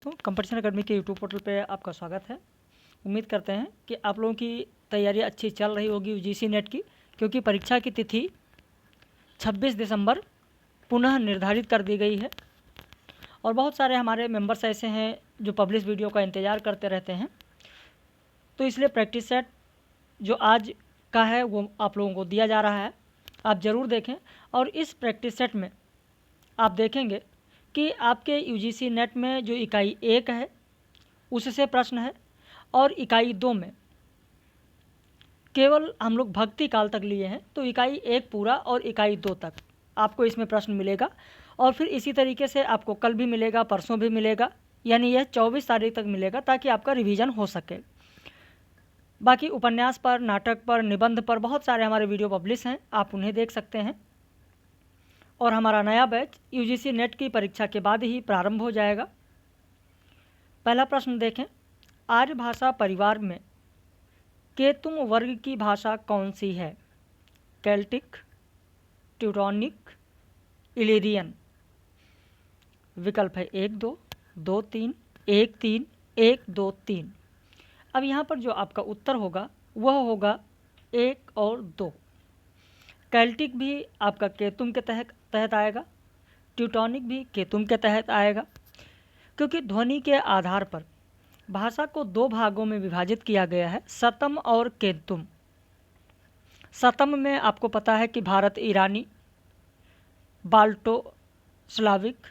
दोस्तों, competition academy के YouTube portal पे आपका स्वागत है। उम्मीद करते हैं कि आप लोगों की तैयारी अच्छी चल रही होगी यूजीसी नेट की, क्योंकि परीक्षा की तिथि 26 दिसंबर पुनः निर्धारित कर दी गई है। और बहुत सारे हमारे मेंबर्स ऐसे हैं जो पब्लिश वीडियो का इंतज़ार करते रहते हैं, तो इसलिए प्रैक्टिस सेट जो आज का है वो आप लोगों को दिया जा रहा है। आप ज़रूर देखें। और इस प्रैक्टिस सेट में आप देखेंगे कि आपके यूजीसी नेट में जो इकाई 1 है उससे प्रश्न है, और इकाई 2 में केवल हम लोग भक्ति काल तक लिए हैं, तो इकाई 1 पूरा और इकाई 2 तक आपको इसमें प्रश्न मिलेगा। और फिर इसी तरीके से आपको कल भी मिलेगा, परसों भी मिलेगा, यानी यह 24 तारीख तक मिलेगा ताकि आपका रिवीजन हो सके। बाकी उपन्यास पर, नाटक पर, निबंध पर बहुत सारे हमारे वीडियो पब्लिश हैं, आप उन्हें देख सकते हैं। और हमारा नया बैच यूजीसी नेट की परीक्षा के बाद ही प्रारंभ हो जाएगा। पहला प्रश्न देखें, आर्य भाषा परिवार में केतुम वर्ग की भाषा कौन सी है? Celtic, Teutonic, Illyrian. विकल्प है 1 2, 2 3, 1 3, 1 2 3। अब यहाँ पर जो आपका उत्तर होगा वह होगा 1 और 2। केल्टिक भी आपका केतुम के तहत आएगा, ट्यूटोनिक भी केतुम के तहत आएगा, क्योंकि ध्वनि के आधार पर भाषा को 2 भागों में विभाजित किया गया है, सतम और केतुम। सतम में आपको पता है कि भारत ईरानी, बाल्टो स्लाविक,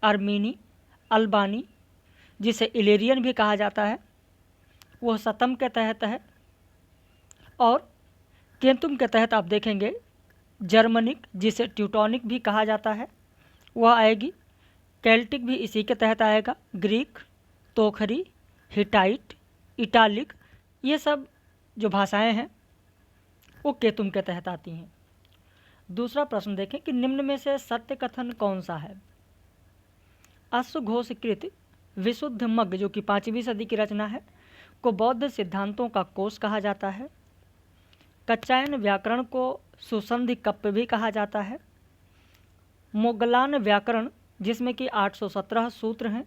आर्मीनी, अल्बानी, जिसे इलेरियन भी कहा जाता है, वह सतम के तहत है। और केतुम के तहत आप देखेंगे जर्मनिक, जिसे ट्यूटोनिक भी कहा जाता है, वह आएगी। केल्टिक भी इसी के तहत आएगा। ग्रीक, तोखरी, हिटाइट, इटालिक, ये सब जो भाषाएं हैं वो केतुम के तहत आती हैं। दूसरा प्रश्न देखें कि निम्न में से सत्य कथन कौन सा है? अश्वघोषकृत विशुद्ध मग्ग, जो कि 5वीं सदी की रचना है, को बौद्ध सिद्धांतों का कोश कहा जाता है। कच्चायन व्याकरण को सुसंधि कप्प भी कहा जाता है। मोगलान व्याकरण, जिसमें कि 817 सूत्र हैं,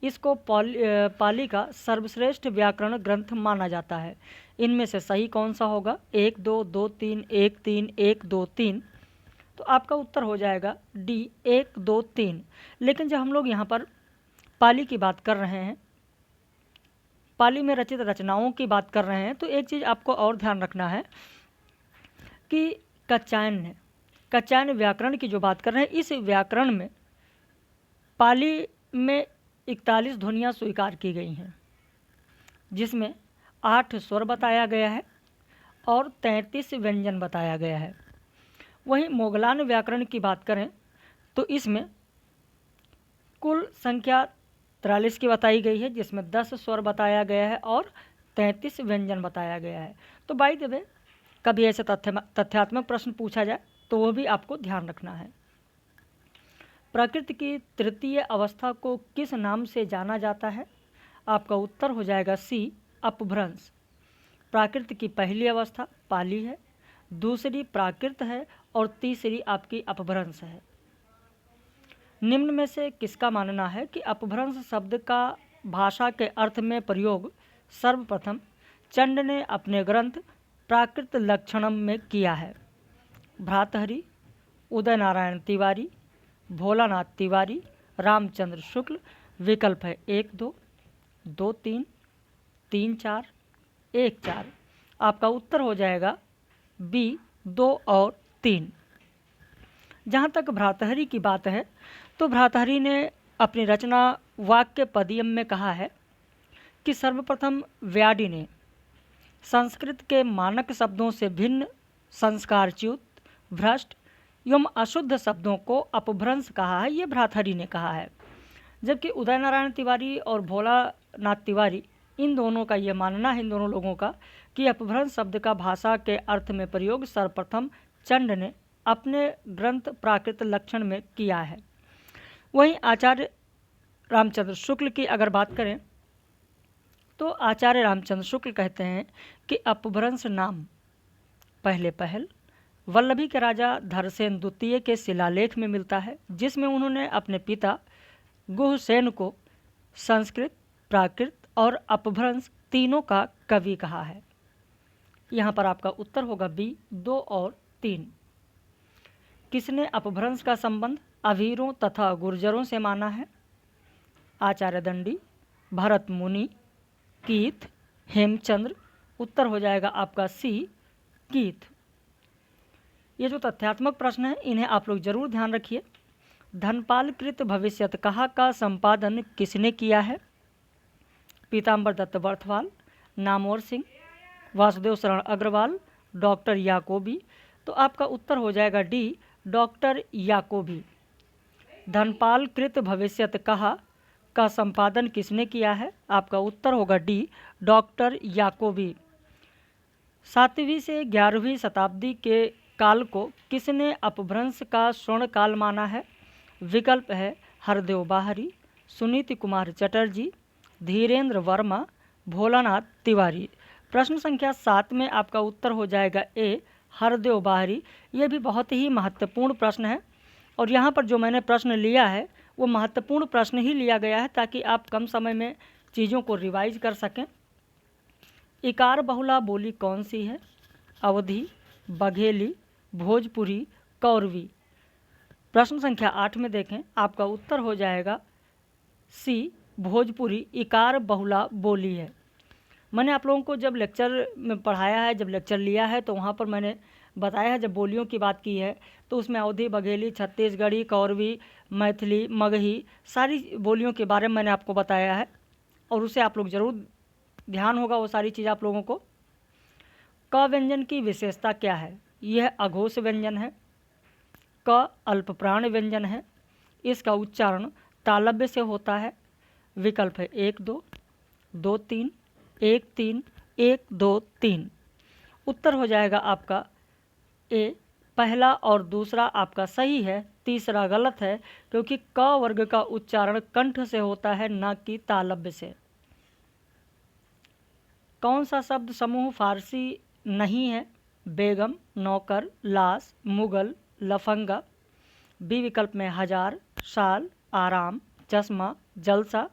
इसको पाली का सर्वश्रेष्ठ व्याकरण ग्रंथ माना जाता है। इनमें से सही कौन सा होगा? 1 2, 2 3, 1 3, 1 2 3। तो आपका उत्तर हो जाएगा डी, 1 2 3। लेकिन जब हम लोग यहाँ पर पाली की बात कर रहे हैं, पाली में रचित रचनाओं की बात कर रहे हैं, तो एक चीज़ आपको और ध्यान रखना है कि कच्चायन व्याकरण की जो बात कर रहे हैं, इस व्याकरण में पाली में 41 ध्वनियाँ स्वीकार की गई हैं, जिसमें 8 स्वर बताया गया है और 33 व्यंजन बताया गया है। वहीं मोगलान व्याकरण की बात करें तो इसमें कुल संख्या 43 की बताई गई है, जिसमें 10 स्वर बताया गया है और 33 व्यंजन बताया गया है। तो बाय द वे, कभी ऐसे तथ्यात्मक प्रश्न पूछा जाए तो वो भी आपको ध्यान रखना है। प्रकृति की तृतीय अवस्था को किस नाम से जाना जाता है? आपका उत्तर हो जाएगा सी, अपभ्रंश। प्राकृत की पहली अवस्था पाली है, दूसरी प्राकृत है और तीसरी आपकी अपभ्रंश है। निम्न में से किसका मानना है कि अपभ्रंश शब्द का भाषा के अर्थ में प्रयोग सर्वप्रथम चंड ने अपने ग्रंथ प्राकृत लक्षणम में किया है? भ्रातहरि, उदय नारायण तिवारी, भोलानाथ तिवारी, रामचंद्र शुक्ल। विकल्प है 1 2, 2 3, 3 4, 1 4। आपका उत्तर हो जाएगा बी, 2 और 3। जहाँ तक भ्रातहरि की बात है, तो भ्रातहरि ने अपनी रचना वाक्य पदियम में कहा है कि सर्वप्रथम व्याडि ने संस्कृत के मानक शब्दों से भिन्न संस्कारच्युत, भ्रष्ट एवं अशुद्ध शब्दों को अपभ्रंश कहा है, ये भ्रातहरि ने कहा है। जबकि उदय नारायण तिवारी और भोलानाथ तिवारी, इन दोनों का ये मानना है, इन दोनों लोगों का, कि अपभ्रंश शब्द का भाषा के अर्थ में प्रयोग सर्वप्रथम चंड ने अपने ग्रंथ प्राकृत लक्षण में किया है। वहीं आचार्य रामचंद्र शुक्ल की अगर बात करें तो आचार्य रामचंद्र शुक्ल कहते हैं कि अपभ्रंश नाम पहले पहल वल्लभी के राजा धरसेन द्वितीय के शिलालेख में मिलता है, जिसमें उन्होंने अपने पिता गुहसेन को संस्कृत, प्राकृत और अपभ्रंश तीनों का कवि कहा है? यहाँ पर आपका उत्तर होगा बी, 2 और 3। किसने अपभ्रंश का संबंध अवीरों तथा गुर्जरों से माना है? आचार्य दंडी, भरत मुनि, कीथ, हेमचंद्र। उत्तर हो जाएगा आपका सी, कीथ। ये जो तथ्यात्मक प्रश्न है इन्हें आप लोग जरूर ध्यान रखिए। धनपाल कृत भविष्यत कहा का संपादन किसने किया है? पीताम्बर दत्त बर्थवाल, नामवर सिंह, वासुदेव शरण अग्रवाल, डॉक्टर याकोबी। तो आपका उत्तर हो जाएगा डी, डॉक्टर याकोबी। धनपाल कृत भविष्यत कहा का संपादन किसने किया है? आपका उत्तर होगा डी, डॉक्टर याकोबी। 7वीं से 11वीं शताब्दी के काल को किसने अपभ्रंश का स्वर्ण काल माना है? विकल्प है हरदेव बाहरी, सुनीति कुमार चटर्जी, धीरेन्द्र वर्मा, भोलानाथ तिवारी। प्रश्न संख्या 7 में आपका उत्तर हो जाएगा ए, हरदेव बाहरी। ये भी बहुत ही महत्वपूर्ण प्रश्न है और यहाँ पर जो मैंने प्रश्न लिया है वो महत्वपूर्ण प्रश्न ही लिया गया है ताकि आप कम समय में चीज़ों को रिवाइज कर सकें। इकार बहुला बोली कौन सी है? अवधी, बघेली, भोजपुरी, कौरवी। प्रश्न संख्या 8 में देखें, आपका उत्तर हो जाएगा सी, भोजपुरी इकार बहुला बोली है। मैंने आप लोगों को जब लेक्चर में पढ़ाया है, जब लेक्चर लिया है तो वहाँ पर मैंने बताया है, जब बोलियों की बात की है तो उसमें अवधी, बघेली, छत्तीसगढ़ी, कौरवी, मैथिली, मगही सारी बोलियों के बारे में मैंने आपको बताया है और उसे आप लोग ज़रूर ध्यान होगा वो सारी चीज़ आप लोगों को। क व्यंजन की विशेषता क्या है? यह अघोष व्यंजन है। क अल्पप्राण व्यंजन है। इसका उच्चारण तालव्य से होता है। विकल्प है 1 2, 2 3, 1 3, 1 2 3। उत्तर हो जाएगा आपका ए, पहला और दूसरा आपका सही है, तीसरा गलत है क्योंकि क वर्ग का उच्चारण कंठ से होता है न कि तालव्य से। कौन सा शब्द समूह फारसी नहीं है? बेगम, नौकर, लाश, मुगल, लफंगा। बी विकल्प में हजार, साल, आराम, चश्मा, जलसा।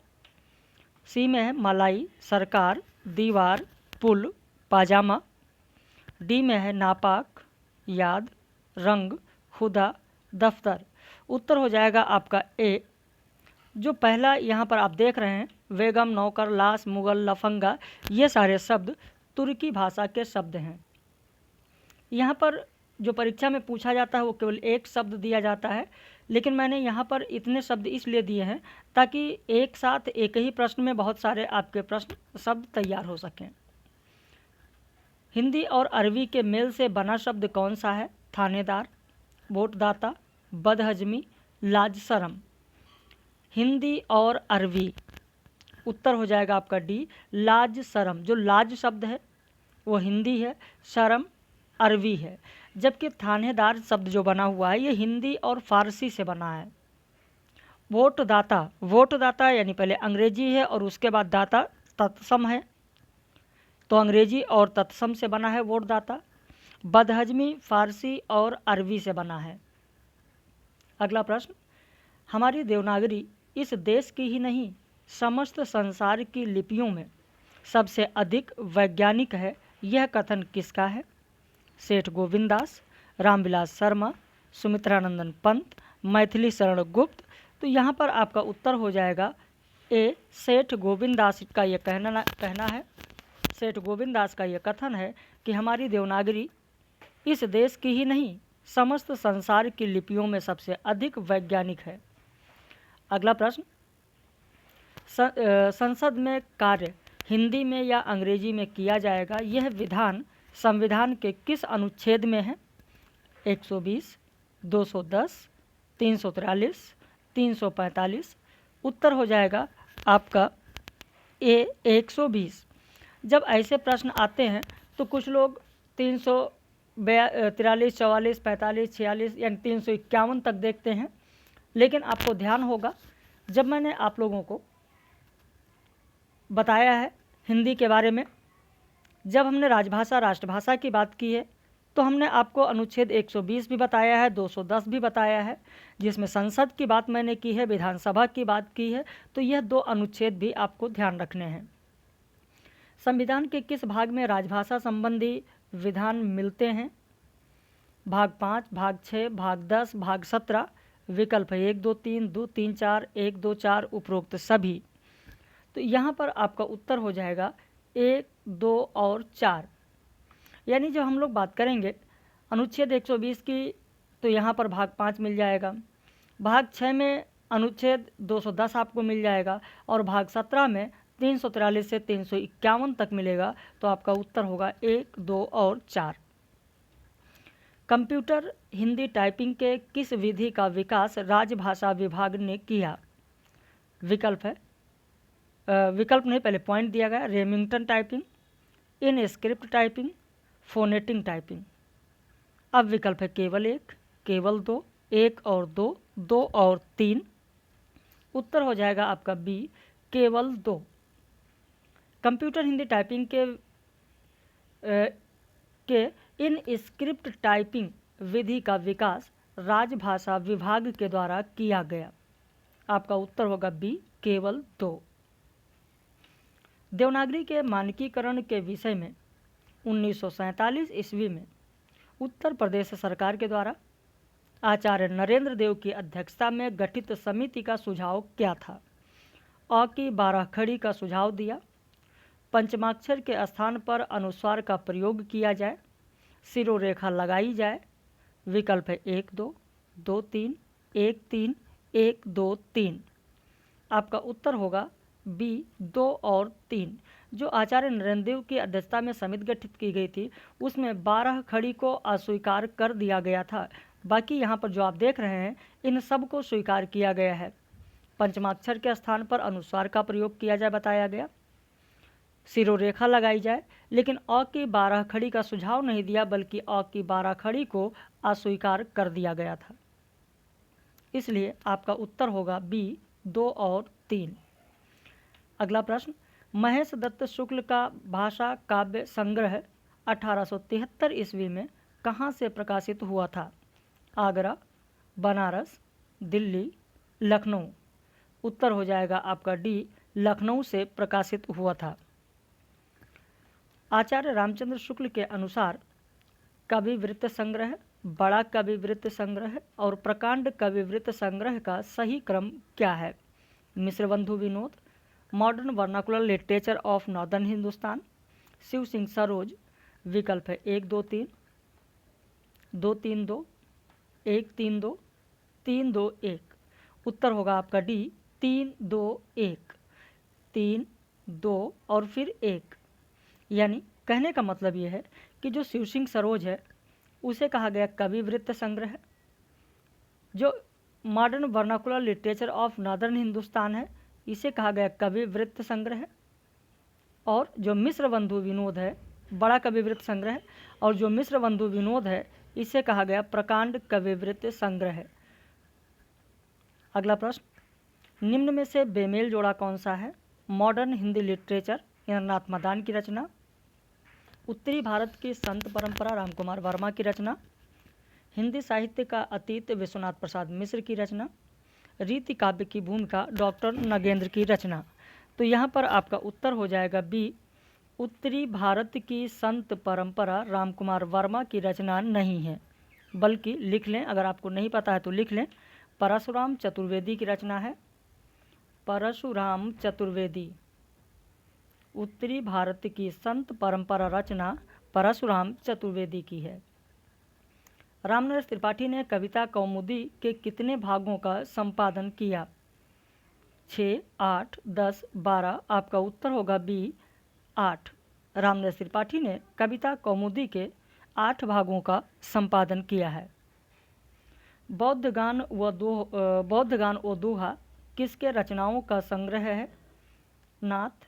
सी में है मलाई, सरकार, दीवार, पुल, पाजामा। डी में है नापाक, याद, रंग, खुदा, दफ्तर। उत्तर हो जाएगा आपका ए, जो पहला यहाँ पर आप देख रहे हैं, बेगम, नौकर, लाश, मुगल, लफंगा, ये सारे शब्द तुर्की भाषा के शब्द हैं। यहाँ पर जो परीक्षा में पूछा जाता है वो केवल एक शब्द दिया जाता है, लेकिन मैंने यहाँ पर इतने शब्द इसलिए दिए हैं ताकि एक साथ एक ही प्रश्न में बहुत सारे आपके प्रश्न शब्द तैयार हो सकें। हिंदी और अरबी के मेल से बना शब्द कौन सा है? थानेदार, वोटदाता, बदहजमी, लाज शरम। हिंदी और अरबी, उत्तर हो जाएगा आपका डी, लाज शरम। जो लाज शब्द है वो हिंदी है, शरम अरबी है, जबकि थानेदार शब्द जो बना हुआ है ये हिंदी और फारसी से बना है। वोटदाता, वोटदाता यानी पहले अंग्रेजी है और उसके बाद दाता तत्सम है, तो अंग्रेजी और तत्सम से बना है वोटदाता। बदहजमी फारसी और अरबी से बना है। अगला प्रश्न, हमारी देवनागरी इस देश की ही नहीं समस्त संसार की लिपियों में सबसे अधिक वैज्ञानिक है, यह कथन किसका है? सेठ गोविंदास, रामविलास शर्मा, सुमित्रानंदन पंत, मैथिली शरण गुप्त। तो यहाँ पर आपका उत्तर हो जाएगा ए, सेठ गोविंदास का ये कहना है, सेठ गोविंदास का ये कथन है कि हमारी देवनागरी इस देश की ही नहीं समस्त संसार की लिपियों में सबसे अधिक वैज्ञानिक है। अगला प्रश्न, संसद में कार्य हिंदी में या अंग्रेजी में किया जाएगा, यह विधान संविधान के किस अनुच्छेद में है? 120, 210, 343, 345। उत्तर हो जाएगा आपका ए, 120। जब ऐसे प्रश्न आते हैं तो कुछ लोग 343, 44, 45, 46 यानी 351 तक देखते हैं, लेकिन आपको ध्यान होगा जब मैंने आप लोगों को बताया है हिंदी के बारे में, जब हमने राजभाषा राष्ट्रभाषा की बात की है तो हमने आपको अनुच्छेद 120 भी बताया है, 210 भी बताया है, जिसमें संसद की बात मैंने की है, विधानसभा की बात की है। तो यह 2 अनुच्छेद भी आपको ध्यान रखने हैं। संविधान के किस भाग में राजभाषा संबंधी विधान मिलते हैं? भाग 5, भाग 6, भाग 10, भाग 17। विकल्प है 1, 2, 3, 2, 3, 4, 1, 2, 4 उपरोक्त सभी। तो यहाँ पर आपका उत्तर हो जाएगा 1, 2 और 4। यानी जब हम लोग बात करेंगे अनुच्छेद 120 की, तो यहाँ पर भाग 5 मिल जाएगा, भाग 6 में अनुच्छेद 210 आपको मिल जाएगा, और भाग 17 में 343 से 351 तक मिलेगा। तो आपका उत्तर होगा 1, 2 और 4। कंप्यूटर हिंदी टाइपिंग के किस विधि का विकास राजभाषा विभाग ने किया? विकल्प है विकल्प नहीं, पहले पॉइंट दिया गया, Remington typing, inscript typing, phonetic typing. अब विकल्प है केवल 1, केवल 2, 1 और 2, 2 और 3। उत्तर हो जाएगा आपका बी, केवल 2। कंप्यूटर हिंदी टाइपिंग के इन स्क्रिप्ट टाइपिंग विधि का विकास राजभाषा विभाग के द्वारा किया गया। आपका उत्तर होगा बी, केवल 2। देवनागरी के मानकीकरण के विषय में 1947 ईस्वी में उत्तर प्रदेश सरकार के द्वारा आचार्य नरेंद्र देव की अध्यक्षता में गठित समिति का सुझाव क्या था? अ की 12 खड़ी का सुझाव दिया, पंचमाक्षर के स्थान पर अनुस्वार का प्रयोग किया जाए, सिरोरेखा लगाई जाए। विकल्प है 1, 2, 2, 3, 1, 3, 1, 2, 3। आपका उत्तर होगा बी, 2 और 3। जो आचार्य नरेंद्र देव की अध्यक्षता में समिति गठित की गई थी, उसमें 12 खड़ी को अस्वीकार कर दिया गया था। बाकी यहाँ पर जो आप देख रहे हैं, इन सब को स्वीकार किया गया है। पंचमाक्षर के स्थान पर अनुस्वार का प्रयोग किया जाए बताया गया, सिरोरेखा लगाई जाए, लेकिन अ की 12 खड़ी का सुझाव नहीं दिया, बल्कि अ की 12 खड़ी को अस्वीकार कर दिया गया था। इसलिए आपका उत्तर होगा बी, 2 और 3। अगला प्रश्न, महेश दत्त शुक्ल का भाषा काव्य संग्रह 1873 ईस्वी में कहाँ से प्रकाशित हुआ था? आगरा, बनारस, दिल्ली, लखनऊ। उत्तर हो जाएगा आपका डी, लखनऊ से प्रकाशित हुआ था। आचार्य रामचंद्र शुक्ल के अनुसार कविवृत्त संग्रह, बड़ा कविवृत्त संग्रह और प्रकांड कविवृत्त संग्रह का सही क्रम क्या है? Mishrabandhu Vinod, modern vernacular literature of northern Hindustan, Shiv Singh Saroj. विकल्प है 1, 2, 3, 2, 3, 2, 1, 3, 2, 3, 2, 1। उत्तर होगा आपका डी, 3, 2, 1। 3, 2 और फिर 1। यानी कहने का मतलब ये है कि जो शिव सिंह सरोज है उसे कहा गया कविवृत्त संग्रह, जो modern vernacular literature of northern Hindustan है इसे कहा गया कविवृत्त संग्रह, और जो मिश्रबंधु विनोद है बड़ा कविवृत्त संग्रह, और जो मिश्रबंधु विनोद है इसे कहा गया प्रकांड कविवृत्त संग्रह। अगला प्रश्न, निम्न में से बेमेल जोड़ा कौन सा है? मॉडर्न हिंदी लिटरेचर इंद्रनाथ मदान की रचना, उत्तरी भारत की संत परंपरा रामकुमार वर्मा की रचना, हिंदी साहित्य का अतीत विश्वनाथ प्रसाद मिश्र की रचना, रीति काव्य की भूमिका डॉक्टर नगेंद्र की रचना। तो यहाँ पर आपका उत्तर हो जाएगा बी, उत्तरी भारत की संत परंपरा रामकुमार वर्मा की रचना नहीं है, बल्कि लिख लें, अगर आपको नहीं पता है तो लिख लें, परशुराम चतुर्वेदी की रचना है। परशुराम चतुर्वेदी उत्तरी भारत की संत परंपरा रचना परशुराम चतुर्वेदी की है। रामनरेश त्रिपाठी ने कविता कौमुदी के कितने भागों का संपादन किया? 6, 8, 10, 12। आपका उत्तर होगा बी, 8। रामनरेश त्रिपाठी ने कविता कौमुदी के 8 भागों का संपादन किया है। बौद्ध गान व दोहा किसके रचनाओं का संग्रह है? नाथ,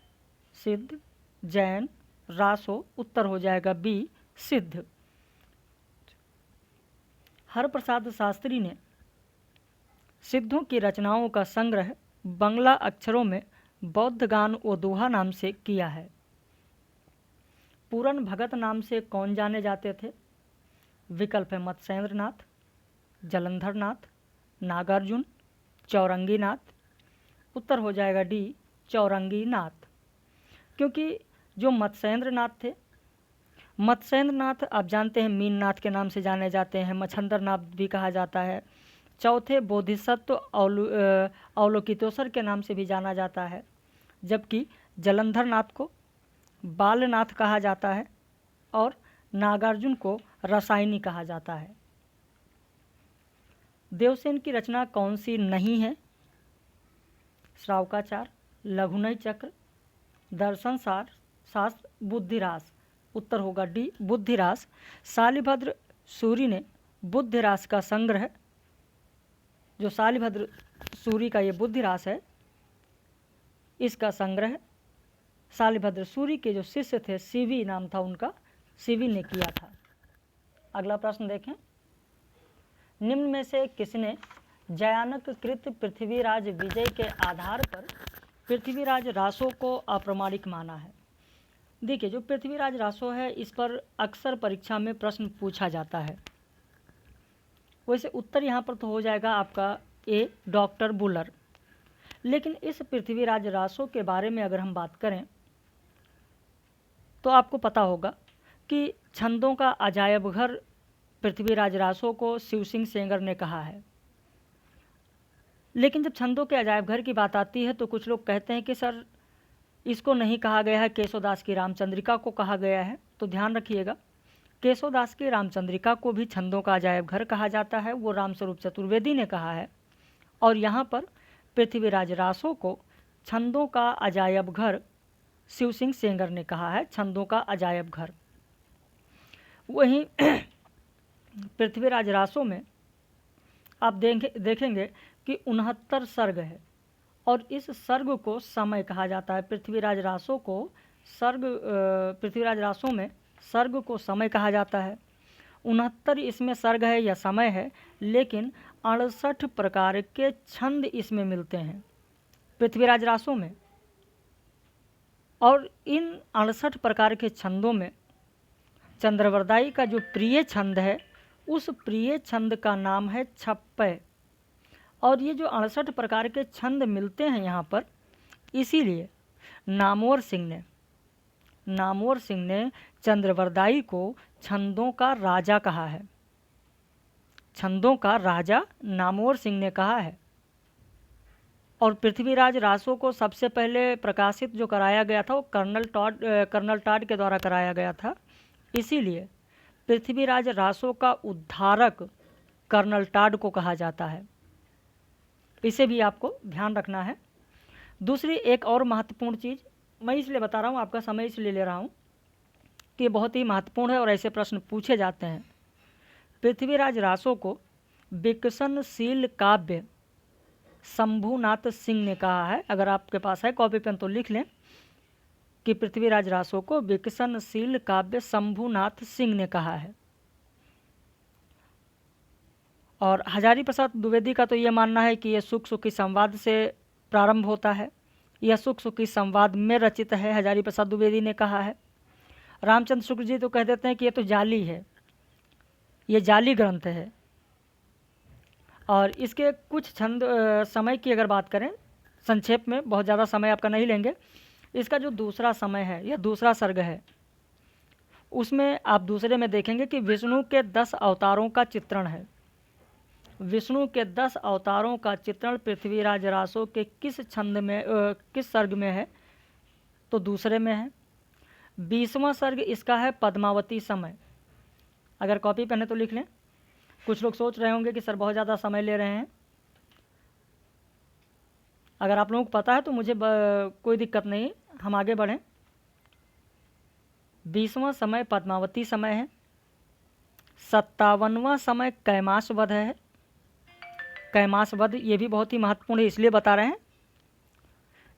सिद्ध, जैन, रासो। उत्तर हो जाएगा बी, सिद्ध। हरप्रसाद शास्त्री ने सिद्धों की रचनाओं का संग्रह बंगला अक्षरों में बौद्ध गान व दोहा नाम से किया है। पूरन भगत नाम से कौन जाने जाते थे? विकल्प है मत्स्येंद्र नाथ, जलंधर नाथ, नागार्जुन, चौरंगी नाथ। उत्तर हो जाएगा डी, चौरंगी नाथ। क्योंकि जो मत्स्येंद्र नाथ थे, मत्स्येंद्र नाथ आप जानते हैं मीन नाथ के नाम से जाने जाते हैं, मच्छंदर नाथ भी कहा जाता है। चौथे बोधिसत्व अवलोकितेश्वर के नाम से भी जाना जाता है, जबकि जलंधर नाथ को बालनाथ कहा जाता है और नागार्जुन को रसायनी कहा जाता है। देवसेन की रचना कौन सी नहीं है? श्रावकाचार, लघुनय चक्र, दर्शन शास्त्र, बुद्धिरास। उत्तर होगा डी, बुद्धिरास। शालिभद्र सूरी ने बुद्धिरास का संग्रह, जो शालिभद्र सूरी का ये बुद्धिरास है, इसका संग्रह शालिभद्र सूरी के जो शिष्य थे, सीवी नाम था उनका, सीवी ने किया था। अगला प्रश्न देखें, निम्न में से किसने जयानक कृत पृथ्वीराज विजय के आधार पर पृथ्वीराज रासो को अप्रमाणिक माना है? देखिए, जो पृथ्वीराज रासो है, इस पर अक्सर परीक्षा में प्रश्न पूछा जाता है। वैसे उत्तर यहाँ पर तो हो जाएगा आपका ए, डॉक्टर बुलर। लेकिन इस पृथ्वीराज रासो के बारे में अगर हम बात करें तो आपको पता होगा कि छंदों का अजायब घर पृथ्वीराज रासो को शिव सिंह सेंगर ने कहा है। लेकिन जब छंदों के अजायब घर की बात आती है तो कुछ लोग कहते हैं कि सर इसको नहीं कहा गया है, केशवदास की रामचंद्रिका को कहा गया है। तो ध्यान रखिएगा, केशवदास की रामचंद्रिका को भी छंदों का अजायब घर कहा जाता है, वो रामस्वरूप चतुर्वेदी ने कहा है। और यहाँ पर पृथ्वीराज रासो को छंदों का अजायब घर शिव सिंह सेंगर ने कहा है, छंदों का अजायब घर। वहीं पृथ्वीराज रासो में आप देखेंगे कि 69 सर्ग है और इस सर्ग को समय कहा जाता है। पृथ्वीराज रासो में सर्ग को समय कहा जाता है। 69 इसमें सर्ग है या समय है, लेकिन 68 प्रकार के छंद इसमें मिलते हैं पृथ्वीराज रासो में। और इन 68 प्रकार के छंदों में चंद्रवरदाई का जो प्रिय छंद है, उस प्रिय छंद का नाम है छप्पय। और ये जो 68 प्रकार के छंद मिलते हैं यहाँ पर, इसीलिए नामवर सिंह ने चंद्रवरदाई को छंदों का राजा कहा है। छंदों का राजा नामवर सिंह ने कहा है। और पृथ्वीराज रासो को सबसे पहले प्रकाशित जो कराया गया था वो कर्नल टॉड के द्वारा कराया गया था। इसीलिए पृथ्वीराज रासो का उद्धारक कर्नल टॉड को कहा जाता है। इसे भी आपको ध्यान रखना है। दूसरी एक और महत्वपूर्ण चीज़ मैं इसलिए बता रहा हूँ, आपका समय इसलिए ले रहा हूँ कि बहुत ही महत्वपूर्ण है और ऐसे प्रश्न पूछे जाते हैं। पृथ्वीराज रासो को विकसनशील काव्य शंभुनाथ सिंह ने कहा है। अगर आपके पास है कॉपी पेन तो लिख लें कि पृथ्वीराज रासो को विकसनशील काव्य शंभुनाथ सिंह ने कहा है। और हजारी प्रसाद द्विवेदी का तो ये मानना है कि यह सुख सुखी संवाद से प्रारंभ होता है, यह सुख सुखी संवाद में रचित है, हजारी प्रसाद द्विवेदी ने कहा है। रामचंद्र शुक्ल जी तो कह देते हैं कि ये तो जाली है, ये जाली ग्रंथ है। और इसके कुछ छंद समय की अगर बात करें संक्षेप में, बहुत ज़्यादा समय आपका नहीं लेंगे, इसका जो दूसरा समय है या दूसरा सर्ग है, उसमें आप दूसरे में देखेंगे कि विष्णु के 10 अवतारों का चित्रण है। विष्णु के 10 अवतारों का चित्रण पृथ्वीराज रासो के किस छंद में किस सर्ग में है? तो दूसरे में है। 20वां सर्ग इसका है पद्मावती समय। अगर कॉपी पेन है तो लिख लें। कुछ लोग सोच रहे होंगे कि सर बहुत ज़्यादा समय ले रहे हैं। अगर आप लोगों को पता है तो मुझे कोई दिक्कत नहीं, हम आगे बढ़ें। 20वां समय पद्मावती समय है। 57वां समय कैमास वध है। कैमास वध ये भी बहुत ही महत्वपूर्ण है, इसलिए बता रहे हैं।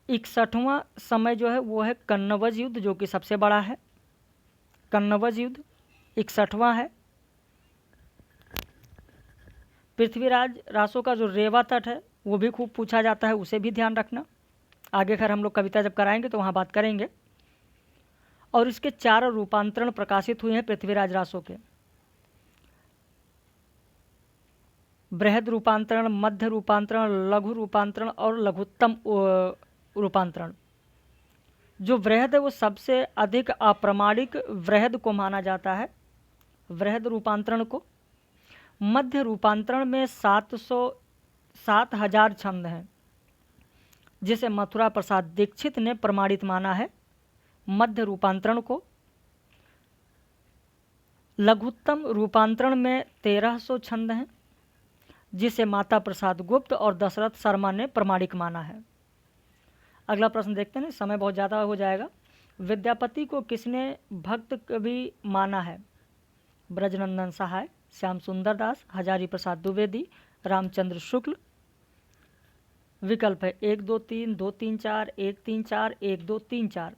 61वां समय जो है वो है कन्नवज युद्ध, जो कि सबसे बड़ा है। कन्नवज युद्ध 61वां है। पृथ्वीराज रासो का जो रेवा तट है वो भी खूब पूछा जाता है, उसे भी ध्यान रखना। आगे खैर हम लोग कविता जब कराएंगे तो वहाँ बात करेंगे। और इसके 4 रूपांतरण प्रकाशित हुए हैं पृथ्वीराज रासो के। बृहद रूपांतरण, मध्य रूपांतरण, लघु रूपांतरण और लघुत्तम रूपांतरण। जो वृहद है वो सबसे अधिक अप्रामाणिक वृहद को माना जाता है, वृहद रूपांतरण को। मध्य रूपांतरण में 7,000 छंद हैं, जिसे मथुरा प्रसाद दीक्षित ने प्रमाणित माना है मध्य रूपांतरण को। लघुत्तम रूपांतरण में 1300 छंद हैं, जिसे माता प्रसाद गुप्त और दशरथ शर्मा ने प्रमाणिक माना है। अगला प्रश्न देखते हैं, समय बहुत ज़्यादा हो जाएगा। विद्यापति को किसने भक्त कवि माना है? ब्रजनंदन सहाय, श्याम सुंदर दास, हजारी प्रसाद द्विवेदी, रामचंद्र शुक्ल। विकल्प है 1 2 3 2 3 4 1 3 4 1 2 3 4।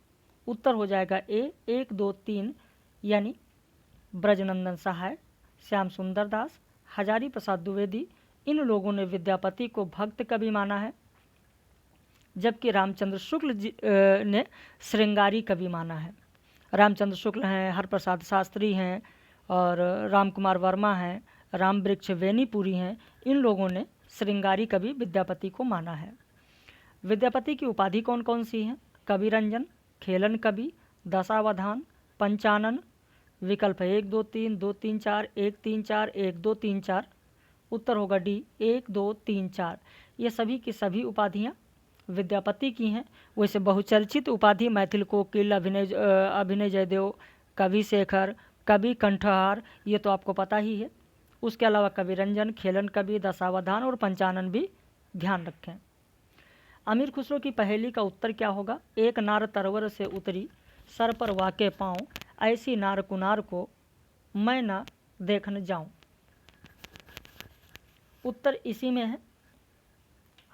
उत्तर हो जाएगा ए 1 2 3, यानी ब्रजनंदन सहाय, श्याम सुंदर दास, हजारी प्रसाद द्विवेदी, इन लोगों ने विद्यापति को भक्त कवि माना है, जबकि रामचंद्र शुक्ल ने श्रृंगारी कवि माना है। रामचंद्र शुक्ल हैं, हरप्रसाद शास्त्री हैं और राम कुमार वर्मा हैं, राम वृक्ष वेनीपुरी हैं, इन लोगों ने श्रृंगारी कवि विद्यापति को माना है। विद्यापति की उपाधि कौन कौन सी हैं? कवि रंजन, खेलन कवि, दशावधान, पंचानन। विकल्प है 1 2 3 2 3 4 1 3 4 1 2 3 4। उत्तर होगा डी 1 2 3 4। ये सभी की सभी उपाधियाँ विद्यापति की हैं। वैसे बहुचर्चित उपाधि मैथिल कोकिल, अभिनय जयदेव, कवि शेखर, कवि कंठहार, ये तो आपको पता ही है। उसके अलावा कवि रंजन, खेलन कवि, दशावधान और पंचानन भी ध्यान रखें। अमीर खुसरो की पहेली का उत्तर क्या होगा? एक नार तरवर से उतरी, सर पर वाके पाँव, ऐसी नार कुनार को मैं ना देखन जाऊं। उत्तर इसी में है,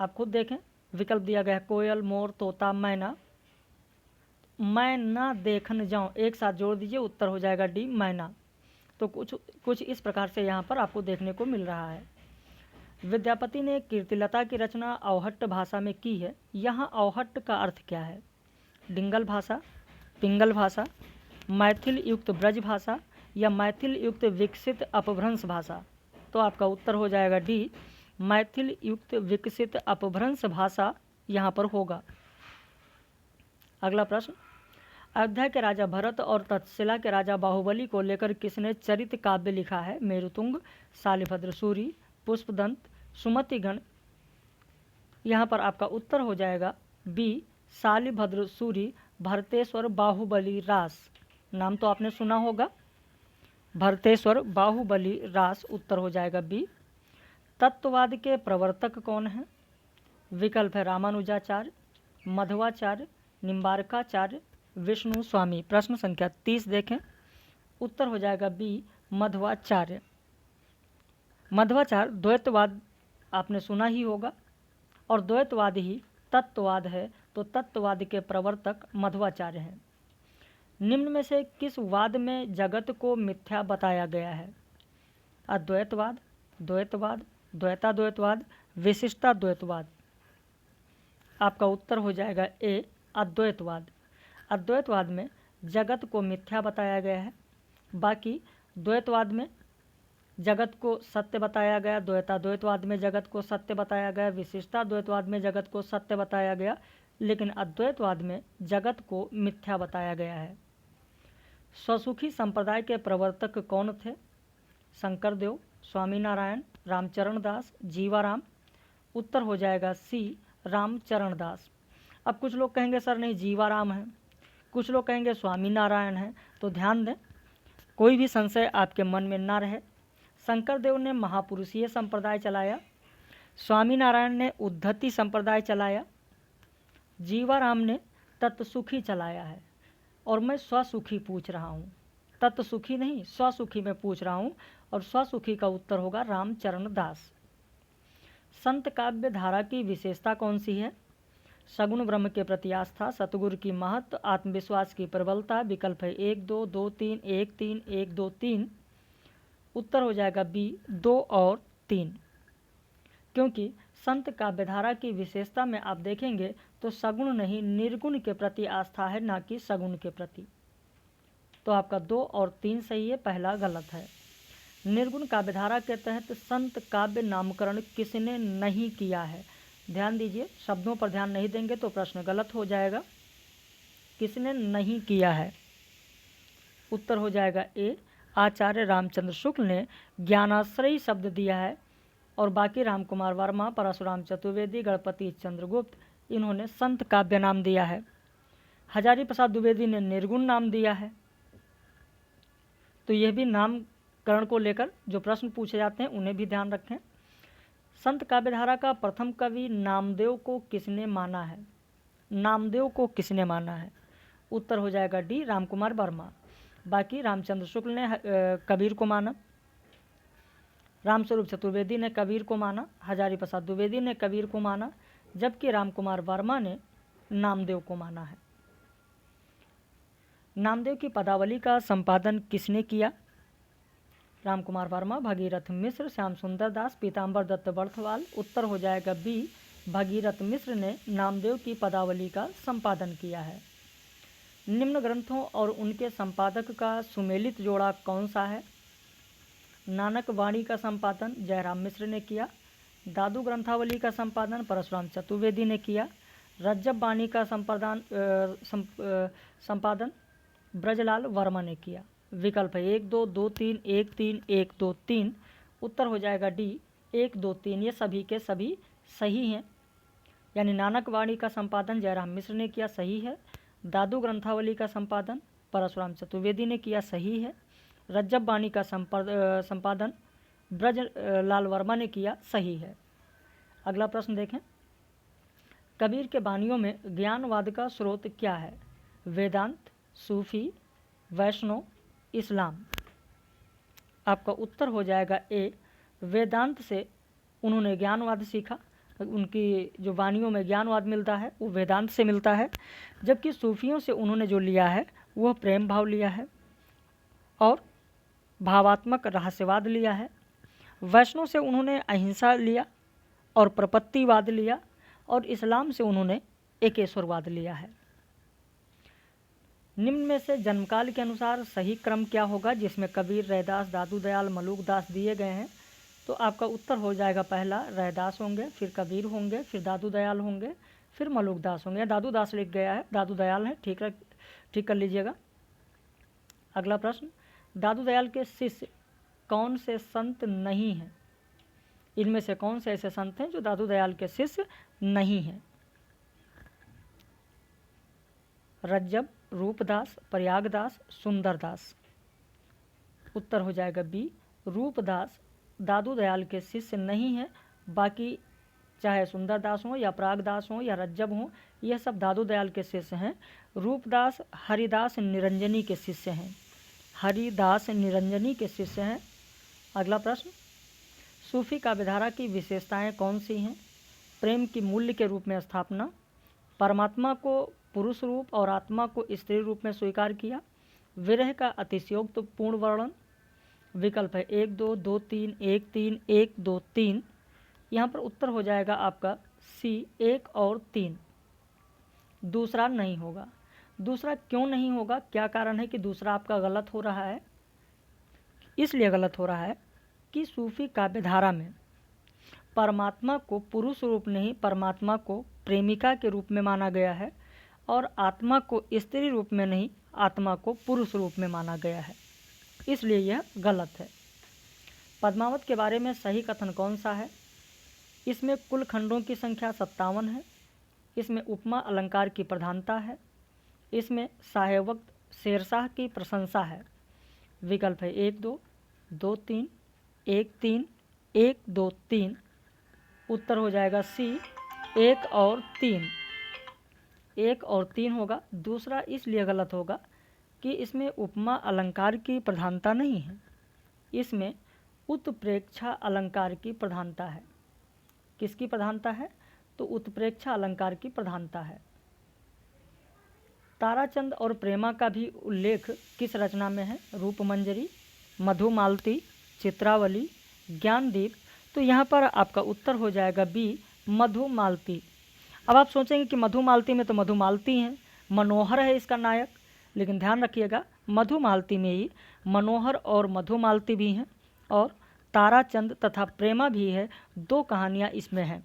आप खुद देखें। विकल्प दिया गया है कोयल, मोर, तोता, मैना। मैना देखन जाऊं, एक साथ जोड़ दीजिए, उत्तर हो जाएगा डी मैना। तो कुछ इस प्रकार से यहाँ पर आपको देखने को मिल रहा है। विद्यापति ने कीर्तिलता की रचना अवहट्ट भाषा में की है। यहाँ अवहट्ट का अर्थ क्या है? डिंगल भाषा, पिंगल भाषा, मैथिल युक्त ब्रज भाषा या मैथिल युक्त विकसित अपभ्रंश भाषा? तो आपका उत्तर हो जाएगा डी मैथिल युक्त विकसित अपभ्रंश भाषा यहाँ पर होगा। अगला प्रश्न, अयोध्या के राजा भरत और तक्षशिला के राजा बाहुबली को लेकर किसने चरित काव्य लिखा है? मेरुतुंग, शालिभद्र सूरी, पुष्पदंत, सुमतिगण। यहाँ पर आपका उत्तर हो जाएगा बी शालिभद्र सूरी, भरतेश्वर बाहुबली रास। नाम तो आपने सुना होगा, भरतेश्वर बाहुबली रास। उत्तर हो जाएगा बी। तत्ववाद के प्रवर्तक कौन हैं? विकल्प है रामानुजाचार्य, मध्वाचार्य, निम्बारकाचार्य, विष्णु स्वामी। प्रश्न संख्या 30 देखें। उत्तर हो जाएगा बी मध्वाचार्य। मध्वाचार्य द्वैतवाद आपने सुना ही होगा, और द्वैतवाद ही तत्ववाद है, तो तत्ववाद के प्रवर्तक मध्वाचार्य हैं। निम्न में से किस वाद में जगत को मिथ्या बताया गया है? अद्वैतवाद, द्वैतवाद, द्वैताद्वैतवाद, विशिष्टाद्वैतवाद। आपका उत्तर हो जाएगा ए अद्वैतवाद। अद्वैतवाद में जगत को मिथ्या बताया गया है, बाकी द्वैतवाद में जगत को सत्य बताया गया, द्वैताद्वैतवाद में जगत को सत्य बताया गया, विशिष्टाद्वैतवाद में जगत को सत्य बताया गया, लेकिन अद्वैतवाद में जगत को मिथ्या बताया गया है। स्वसुखी संप्रदाय के प्रवर्तक कौन थे? शंकरदेव, स्वामीनारायण, रामचरण दास, जीवाराम। उत्तर हो जाएगा सी रामचरण दास। अब कुछ लोग कहेंगे सर नहीं जीवाराम है, कुछ लोग कहेंगे स्वामीनारायण है, तो ध्यान दें, कोई भी संशय आपके मन में ना रहे। शंकरदेव ने महापुरुषीय संप्रदाय चलाया, स्वामीनारायण ने उद्धति संप्रदाय चलाया, जीवाराम ने तत्सुखी चलाया है, और मैं स्वसुखी पूछ रहा हूँ, तत्सुखी नहीं स्वसुखी में पूछ रहा हूँ, और स्वसुखी का उत्तर होगा रामचरण दास। संत काव्य धारा की विशेषता कौन सी है? सगुण ब्रह्म के प्रति आस्था, सतगुरु की महत्व, आत्मविश्वास की प्रबलता। विकल्प है 1 2 2 3 1 3 1 2 3। उत्तर हो जाएगा बी 2 और 3, क्योंकि संत काव्यधारा की विशेषता में आप देखेंगे तो सगुण नहीं निर्गुण के प्रति आस्था है, ना कि सगुण के प्रति। तो आपका 2 और 3 सही है, पहला गलत है। निर्गुण काव्यधारा के तहत संत काव्य नामकरण किसने नहीं किया है? ध्यान दीजिए, शब्दों पर ध्यान नहीं देंगे तो प्रश्न गलत हो जाएगा। किसने नहीं किया है? उत्तर हो जाएगा ए, आचार्य रामचंद्र शुक्ल ने ज्ञानाश्रयी शब्द दिया है और बाकी राम कुमार वर्मा, परशुराम चतुर्वेदी, गणपति चंद्रगुप्त इन्होंने संत काव्य नाम दिया है। हजारी प्रसाद द्विवेदी ने निर्गुण नाम दिया है। तो यह भी नामकरण को लेकर जो प्रश्न पूछे जाते हैं उन्हें भी ध्यान रखें। संत काव्यधारा का प्रथम कवि नामदेव को किसने माना है? नामदेव को किसने माना है? उत्तर हो जाएगा डी, रामकुमार वर्मा। बाकी रामचंद्र शुक्ल ने कबीर को माना, रामस्वरूप चतुर्वेदी ने कबीर को माना, हजारी प्रसाद द्विवेदी ने कबीर को माना, जबकि रामकुमार वर्मा ने नामदेव को माना है। नामदेव की पदावली का संपादन किसने किया? रामकुमार वर्मा, भगीरथ मिश्र, श्याम सुंदर दास, पीताम्बर दत्त बर्थवाल। उत्तर हो जाएगा बी, भगीरथ मिश्र ने नामदेव की पदावली का संपादन किया है। निम्न ग्रंथों और उनके संपादक का सुमेलित जोड़ा कौन सा है? नानक वाणी का संपादन जयराम मिश्र ने किया, दादू ग्रंथावली का संपादन परशुराम चतुर्वेदी ने किया, रज्जब वाणी का संपादन ब्रजलाल वर्मा ने किया। विकल्प है 1 2 2 3 1 3 1 2 3। उत्तर हो जाएगा डी, 1 2 3। ये सभी के सभी सही हैं, यानी नानक वाणी का संपादन जयराम मिश्र ने किया, सही है। दादू ग्रंथावली का संपादन परशुराम चतुर्वेदी ने किया, सही है। रज्जब वाणी का संपादन ब्रजलाल वर्मा ने किया, सही है। अगला प्रश्न देखें, कबीर के बानियों में ज्ञानवाद का स्रोत क्या है? वेदांत, सूफी, वैष्णव, इस्लाम। आपका उत्तर हो जाएगा ए, वेदांत से उन्होंने ज्ञानवाद सीखा। उनकी जो वानियों में ज्ञानवाद मिलता है वो वेदांत से मिलता है, जबकि सूफियों से उन्होंने जो लिया है वह प्रेम भाव लिया है और भावात्मक रहस्यवाद लिया है। वैष्णव से उन्होंने अहिंसा लिया और प्रपत्तिवाद लिया, और इस्लाम से उन्होंने एकेश्वरवाद लिया है। निम्न में से जन्मकाल के अनुसार सही क्रम क्या होगा जिसमें कबीर, रैदास, दादू दयाल, मलूक दास दिए गए हैं? तो आपका उत्तर हो जाएगा पहला, रैदास होंगे, फिर कबीर होंगे, फिर दादू दयाल होंगे, फिर मलूक दास होंगे। दादू दास लिख गया है, दादू दयाल है, ठीक कर लीजिएगा। अगला प्रश्न, दादू दयाल के शिष्य कौन से संत नहीं हैं? इनमें से कौन से ऐसे संत हैं जो दादू दयाल के शिष्य नहीं हैं? रज्जब, रूपदास, प्रयागदास, सुंदरदास। उत्तर हो जाएगा बी, रूपदास दादू दयाल के शिष्य नहीं हैं। बाकी चाहे सुंदरदास हों या प्रयागदास हों या रज्जब हों, यह सब दादू दयाल के शिष्य हैं। रूपदास हरिदास निरंजनी के शिष्य हैं, हरिदास निरंजनी के शिष्य हैं। अगला प्रश्न, सूफी काव्यधारा की विशेषताएं कौन सी हैं? प्रेम की मूल्य के रूप में स्थापना, परमात्मा को पुरुष रूप और आत्मा को स्त्री रूप में स्वीकार किया, विरह का अतिशयोक्त पूर्ण वर्णन। विकल्प है 1 2 2 3 1 3 1 2 3। यहाँ पर उत्तर हो जाएगा आपका सी, 1 और 3। दूसरा नहीं होगा। दूसरा क्यों नहीं होगा, क्या कारण है कि दूसरा आपका गलत हो रहा है? इसलिए गलत हो रहा है कि सूफी काव्यधारा में परमात्मा को पुरुष रूप नहीं, परमात्मा को प्रेमिका के रूप में माना गया है, और आत्मा को स्त्री रूप में नहीं, आत्मा को पुरुष रूप में माना गया है, इसलिए यह गलत है। पद्मावत के बारे में सही कथन कौन सा है? इसमें कुल खंडों की संख्या 57 है, इसमें उपमा अलंकार की प्रधानता है, इसमें साहेवक्त शेरशाह की प्रशंसा है। विकल्प है 1 2 2 3 1 3 1 2 3। उत्तर हो जाएगा सी, 1 और 3। 1 और 3 होगा। दूसरा इसलिए गलत होगा कि इसमें उपमा अलंकार की प्रधानता नहीं है, इसमें उत्प्रेक्षा अलंकार की प्रधानता है। किसकी प्रधानता है? तो उत्प्रेक्षा अलंकार की प्रधानता है। ताराचंद और प्रेमा का भी उल्लेख किस रचना में है? रूपमंजरी, मधुमालती, चित्रावली, ज्ञानदीप। तो यहाँ पर आपका उत्तर हो जाएगा बी, मधुमालती। अब आप सोचेंगे कि मधुमालती में तो मधुमालती हैं, मनोहर है इसका नायक, लेकिन ध्यान रखिएगा मधुमालती में ही मनोहर और मधुमालती भी हैं, और ताराचंद तथा प्रेमा भी है, 2 कहानियाँ इसमें हैं।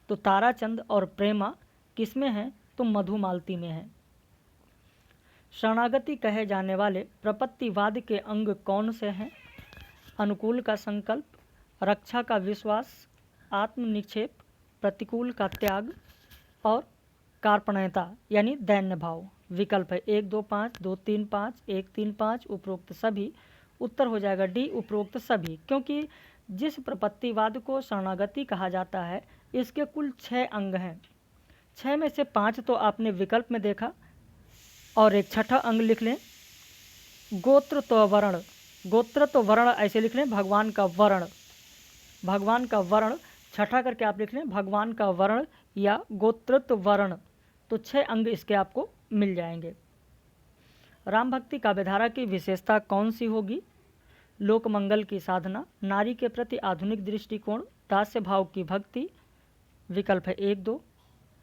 तो ताराचंद और प्रेमा किसमें हैं? तो मधुमालती में है। शरणागति कहे जाने वाले प्रपत्तिवाद के अंग कौन से हैं? अनुकूल का संकल्प, रक्षा का विश्वास, आत्मनिक्षेप, प्रतिकूल का त्याग और कार्पण्यता यानी दैन्य भाव। विकल्प है 1, 2, 5, 2, 3, 5, 1, 3, 5 उपरोक्त सभी। उत्तर हो जाएगा डी उपरोक्त सभी, क्योंकि जिस प्रपत्तिवाद को शरणागति कहा जाता है इसके कुल 6 अंग हैं। 6 में से 5 तो आपने विकल्प में देखा और एक छठा अंग लिख लें गोत्र तो वर्ण। गोत्र तो वर्ण ऐसे लिख लें भगवान का वर्ण, भगवान का वर्ण छठा करके आप लिख लें भगवान का वर्ण या गोत्रत्व वर्ण। तो 6 अंग इसके आपको मिल जाएंगे। राम भक्ति काव्यधारा की विशेषता कौन सी होगी? लोक मंगल की साधना, नारी के प्रति आधुनिक दृष्टिकोण, दास्य भाव की भक्ति। विकल्प है 1, 2,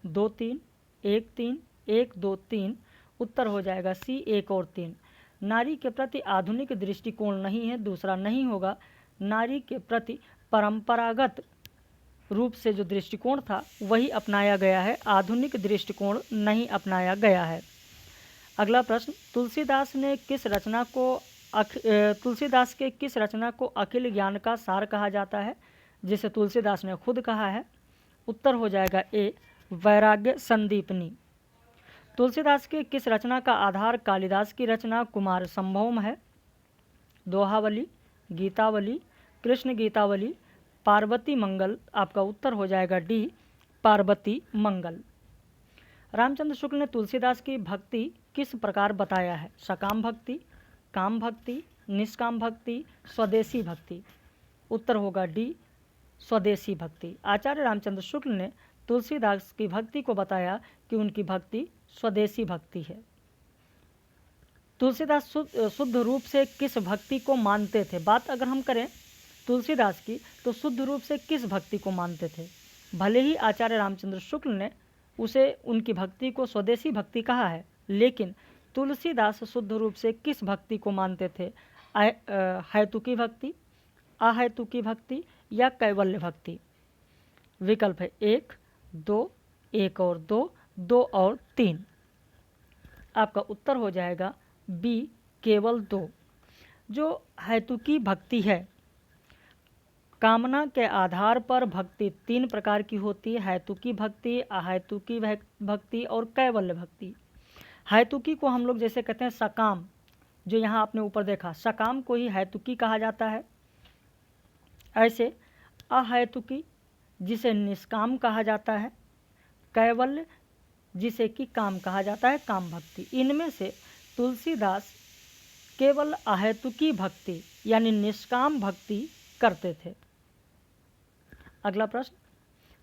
2, 3, 1, 3, 1, 2, 3। उत्तर हो जाएगा सी 1 और 3। नारी के प्रति आधुनिक दृष्टिकोण नहीं है, दूसरा नहीं होगा। नारी के प्रति परंपरागत रूप से जो दृष्टिकोण था वही अपनाया गया है, आधुनिक दृष्टिकोण नहीं अपनाया गया है। अगला प्रश्न, तुलसीदास के किस रचना को अखिल ज्ञान का सार कहा जाता है, जिसे तुलसीदास ने खुद कहा है? उत्तर हो जाएगा ए वैराग्य संदीपनी। तुलसीदास के किस रचना का आधार कालिदास की रचना कुमार संभवम है? दोहावली, गीतावली, कृष्ण गीतावली, पार्वती मंगल। आपका उत्तर हो जाएगा डी पार्वती मंगल। रामचंद्र शुक्ल ने तुलसीदास की भक्ति किस प्रकार बताया है? सकाम भक्ति, काम भक्ति, निष्काम भक्ति, स्वदेशी भक्ति। उत्तर होगा डी स्वदेशी भक्ति। आचार्य रामचंद्र शुक्ल ने तुलसीदास की भक्ति को बताया कि उनकी भक्ति स्वदेशी भक्ति है। तुलसीदास शुद्ध रूप से किस भक्ति को मानते थे? बात अगर हम करें तुलसीदास की तो शुद्ध रूप से किस भक्ति को मानते थे? भले ही आचार्य रामचंद्र शुक्ल ने उसे उनकी भक्ति को स्वदेशी भक्ति कहा है, लेकिन तुलसीदास शुद्ध रूप से किस भक्ति को मानते थे? हेतुकी भक्ति, अहेतुकी भक्ति या कैवल्य भक्ति। विकल्प है 1, 2, 1 और 2, 2 और 3। आपका उत्तर हो जाएगा बी केवल 2। जो हेतुकी भक्ति है, कामना के आधार पर भक्ति 3 प्रकार की होती है, हेतुकी भक्ति, अहेतुकी भक्ति और कैवल्य भक्ति। हेतुकी को हम लोग जैसे कहते हैं सकाम, जो यहाँ आपने ऊपर देखा सकाम को ही हेतुकी कहा जाता है। ऐसे अहेतुकी जिसे निष्काम कहा जाता है, कैवल्य जिसे कि काम कहा जाता है, काम भक्ति। इनमें से तुलसीदास केवल अहेतुकी भक्ति यानी निष्काम भक्ति करते थे। अगला प्रश्न,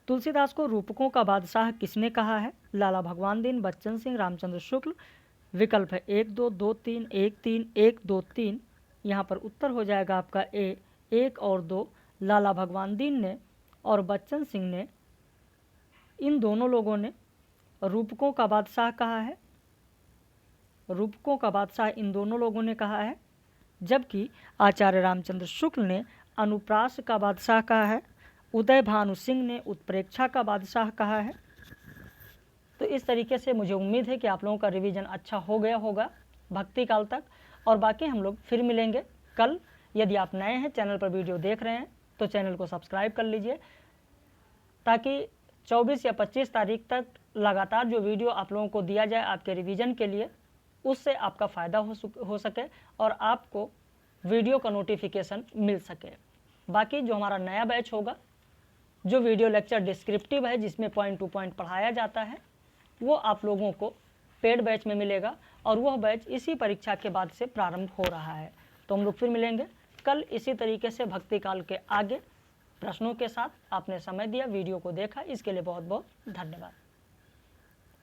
तुलसीदास को रूपकों का बादशाह किसने कहा है? लाला भगवान दीन, बच्चन सिंह, रामचंद्र शुक्ल। विकल्प है 1, 2, 2, 3, 1, 3, 1, 2, 3। यहाँ पर उत्तर हो जाएगा आपका ए 1 और 2। लाला भगवान दीन ने और बच्चन सिंह ने, इन दोनों लोगों ने रूपकों का बादशाह कहा है। रूपकों का बादशाह इन दोनों लोगों ने कहा है, जबकि आचार्य रामचंद्र शुक्ल ने अनुप्रास का बादशाह कहा है। उदय भानु सिंह ने उत्प्रेक्षा का बादशाह कहा है। तो इस तरीके से मुझे उम्मीद है कि आप लोगों का रिवीजन अच्छा हो गया होगा भक्ति काल तक, और बाकी हम लोग फिर मिलेंगे कल। यदि आप नए हैं, चैनल पर वीडियो देख रहे हैं, तो चैनल को सब्सक्राइब कर लीजिए, ताकि 24 या 25 तारीख तक लगातार जो वीडियो आप लोगों को दिया जाए आपके रिवीजन के लिए, उससे आपका फ़ायदा हो सके और आपको वीडियो का नोटिफिकेशन मिल सके। बाकी जो हमारा नया बैच होगा, जो वीडियो लेक्चर डिस्क्रिप्टिव है, जिसमें पॉइंट टू पॉइंट पढ़ाया जाता है, वो आप लोगों को पेड बैच में मिलेगा, और वह बैच इसी परीक्षा के बाद से प्रारंभ हो रहा है। तो हम लोग फिर मिलेंगे कल इसी तरीके से भक्ति काल के आगे प्रश्नों के साथ। आपने समय दिया, वीडियो को देखा, इसके लिए बहुत बहुत धन्यवाद।